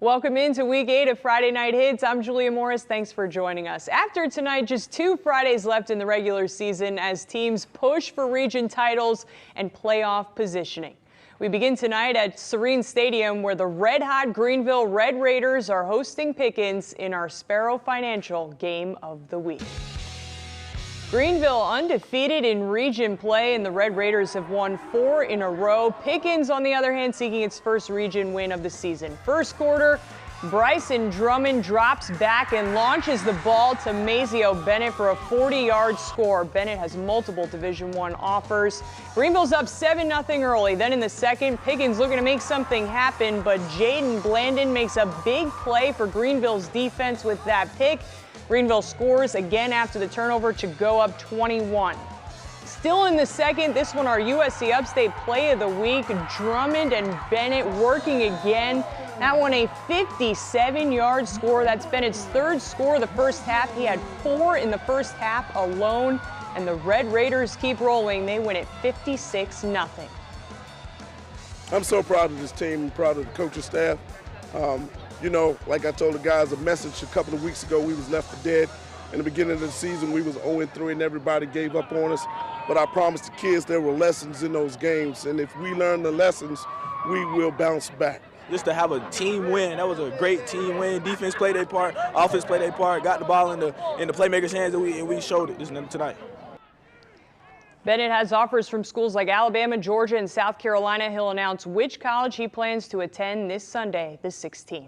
Welcome into Week 8 of Friday Night Hits. I'm Julia Morris. Thanks for joining us. After tonight, just 2 Fridays left in the regular season as teams push for region titles and playoff positioning. We begin tonight at Serene Stadium, where the red-hot Greenville Red Raiders are hosting Pickens in our Sparrow Financial Game of the Week. Greenville undefeated in region play, and the Red Raiders have won 4 in a row. Pickens, on the other hand, seeking its first region win of the season. First quarter, Bryson Drummond drops back and launches the ball to Mazio Bennett for a 40-yard score. Bennett has multiple Division I offers. Greenville's up 7-0 early. Then in the second, Pickens looking to make something happen, but Jaden Blandon makes a big play for Greenville's defense with that pick. Greenville scores again after the turnover to go up 21. Still in the second, this one our USC Upstate Play of the Week. Drummond and Bennett working again. That one a 57-yard score. That's Bennett's 3rd score of the first half. He had 4 in the first half alone. And the Red Raiders keep rolling. They win it 56-0. I'm so proud of this team and proud of the coaching staff. You know, like I told the guys a message a couple of weeks ago, we was left for dead. In the beginning of the season, we was 0-3 and everybody gave up on us. But I promised the kids there were lessons in those games. And if we learn the lessons, we will bounce back. Just to have a team win, that was a great team win. Defense played their part, offense played their part, got the ball in the playmakers' hands, and we showed it tonight. Bennett has offers from schools like Alabama, Georgia, and South Carolina. He'll announce which college he plans to attend this Sunday, the 16th.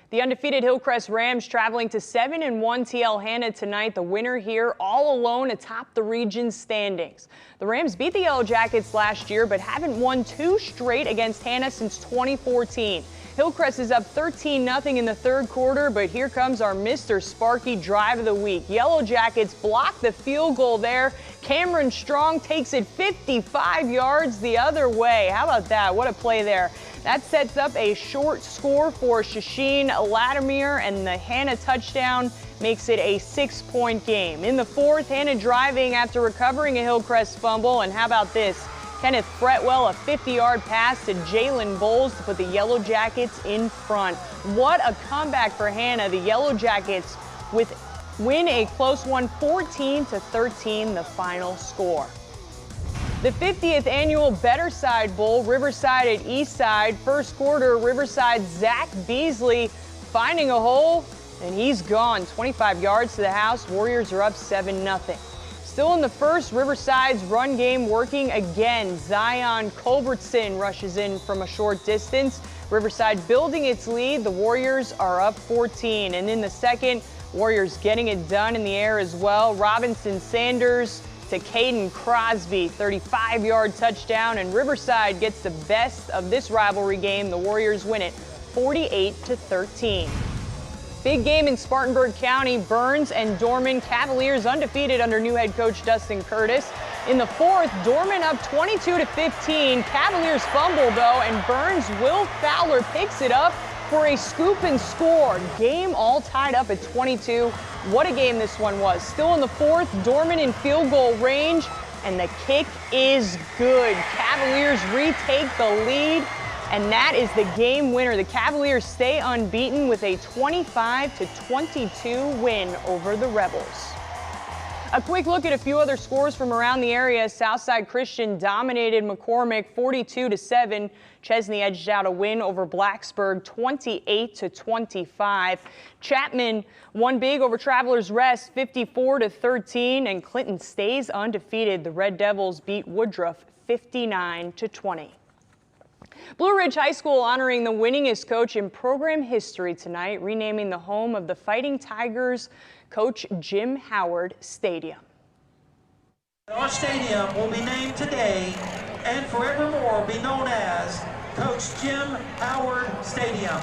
The undefeated Hillcrest Rams traveling to 7-1 TL Hanna tonight. The winner here all alone atop the region's standings. The Rams beat the Yellow Jackets last year, but haven't won 2 straight against Hanna since 2014. Hillcrest is up 13-0 in the 3rd quarter, but here comes our Mr. Sparky drive of the week. Yellow Jackets block the field goal there. Cameron Strong takes it 55 yards the other way. How about that? What a play there. That sets up a short score for Shasheen Latimer, and the Hanna touchdown makes it a 6-point game. In the 4th, Hanna driving after recovering a Hillcrest fumble, and how about this? Kenneth Fretwell, a 50-yard pass to Jalen Bowles to put the Yellow Jackets in front. What a comeback for Hanna. The Yellow Jackets win a close one, 14-13, the final score. The 50th annual Better Side Bowl, Riverside at Eastside. First quarter, Riverside Zach Beasley finding a hole, and he's gone. 25 yards to the house. Warriors are up 7-0. Still in the first, Riverside's run game working again. Zion Culbertson rushes in from a short distance. Riverside building its lead. The Warriors are up 14. And in the second, Warriors getting it done in the air as well. Robinson Sanders to Caden Crosby, 35-yard touchdown, and Riverside gets the best of this rivalry game. The Warriors win it 48-13. Big game in Spartanburg County. Burns and Dorman Cavaliers undefeated under new head coach Dustin Curtis. In the 4th, Dorman up 22-15. Cavaliers fumble though, and Burns' Will Fowler picks it up for a scoop and score. Game all tied up at 22. What a game this one was. Still in the 4th, Dorman in field goal range, and the kick is good. Cavaliers retake the lead, and that is the game winner. The Cavaliers stay unbeaten with a 25-22 win over the Rebels. A quick look at a few other scores from around the area. Southside Christian dominated McCormick 42-7. Chesney edged out a win over Blacksburg 28-25. Chapman won big over Travelers Rest 54-13, and Clinton stays undefeated. The Red Devils beat Woodruff 59-20. Blue Ridge High School honoring the winningest coach in program history tonight, renaming the home of the Fighting Tigers Coach Jim Howard Stadium. Our stadium will be named today and forevermore be known as Coach Jim Howard Stadium.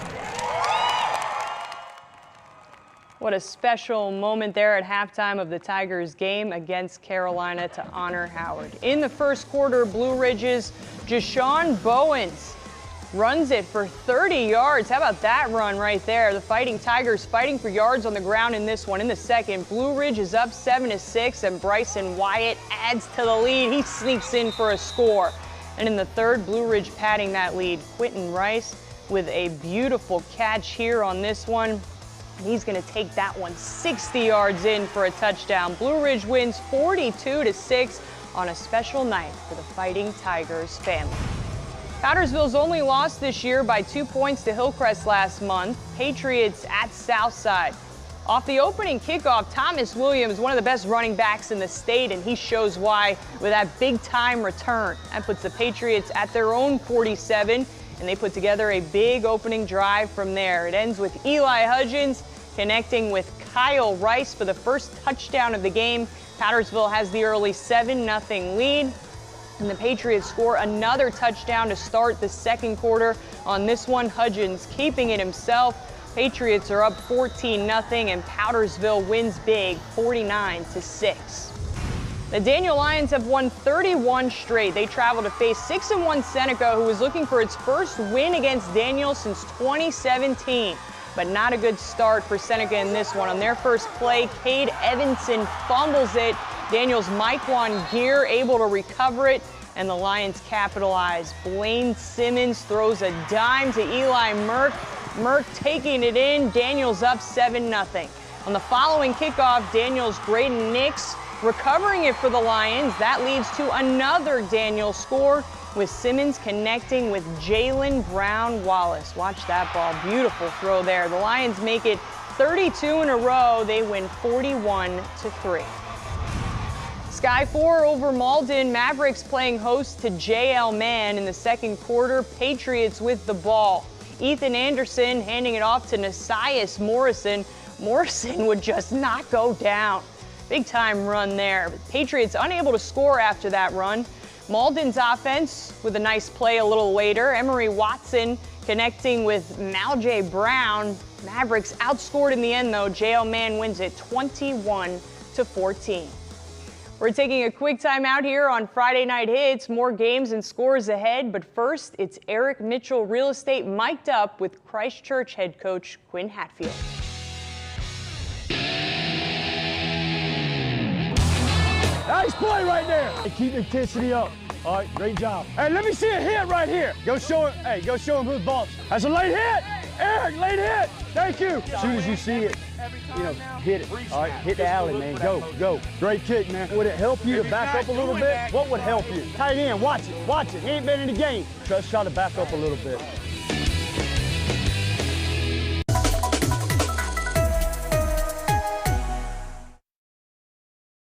What a special moment there at halftime of the Tigers game against Carolina to honor Howard. In the first quarter, Blue Ridge's Jashawn Bowens runs it for 30 yards. How about that run right there? The Fighting Tigers fighting for yards on the ground in this one. In the second, Blue Ridge is up 7-6, and Bryson Wyatt adds to the lead. He sneaks in for a score. And in the third, Blue Ridge padding that lead. Quentin Rice with a beautiful catch here on this one. He's going to take that one 60 yards in for a touchdown. Blue Ridge wins 42-6 on a special night for the Fighting Tigers family. Powdersville's only lost this year by 2 points to Hillcrest last month. Patriots at Southside. Off the opening kickoff, Thomas Williams, one of the best running backs in the state, and he shows why with that big-time return. That puts the Patriots at their own 47, and they put together a big opening drive from there. It ends with Eli Hudgens connecting with Kyle Rice for the first touchdown of the game. Powdersville has the early 7-0 lead. And the Patriots score another touchdown to start the second quarter. On this one, Hudgens keeping it himself. Patriots are up 14-0, and Powdersville wins big, 49-6. The Daniel Lions have won 31 straight. They travel to face 6-1 Seneca, who was looking for its first win against Daniel since 2017. But not a good start for Seneca in this one. On their first play, Cade Evanson fumbles it. Daniel's Mikewan Gear able to recover it, and the Lions capitalize. Blaine Simmons throws a dime to Eli Merck. Merck taking it in. Daniel's up 7-0. On the following kickoff, Daniel's Graydon Nix recovering it for the Lions. That leads to another Daniel score, with Simmons connecting with Jalen Brown Wallace. Watch that ball. Beautiful throw there. The Lions make it 32 in a row. They win 41-3. Sky 4 over Malden. Mavericks playing host to JL Mann in the second quarter. Patriots with the ball. Ethan Anderson handing it off to Nasias Morrison. Morrison would just not go down. Big time run there. But Patriots unable to score after that run. Malden's offense with a nice play a little later. Emery Watson connecting with Maljay Brown. Mavericks outscored in the end though. JL Mann wins it 21-14. We're taking a quick time out here on Friday Night Hits. More games and scores ahead, but first it's Eric Mitchell Real Estate mic'd up with Christchurch head coach Quinn Hatfield. Nice play right there. Hey, keep the intensity up. All right, great job. Hey, let me see a hit right here. Go show him. Hey, go show him who's boss. That's a late hit. Eric, late hit. Thank you. As soon as you see it, hit it. All right, hit the alley, man. Go, go. Great kick, man. Would it help you to back up a little bit? What would help you? Tight end, watch it. Watch it. He ain't been in the game. Just try to back up a little bit.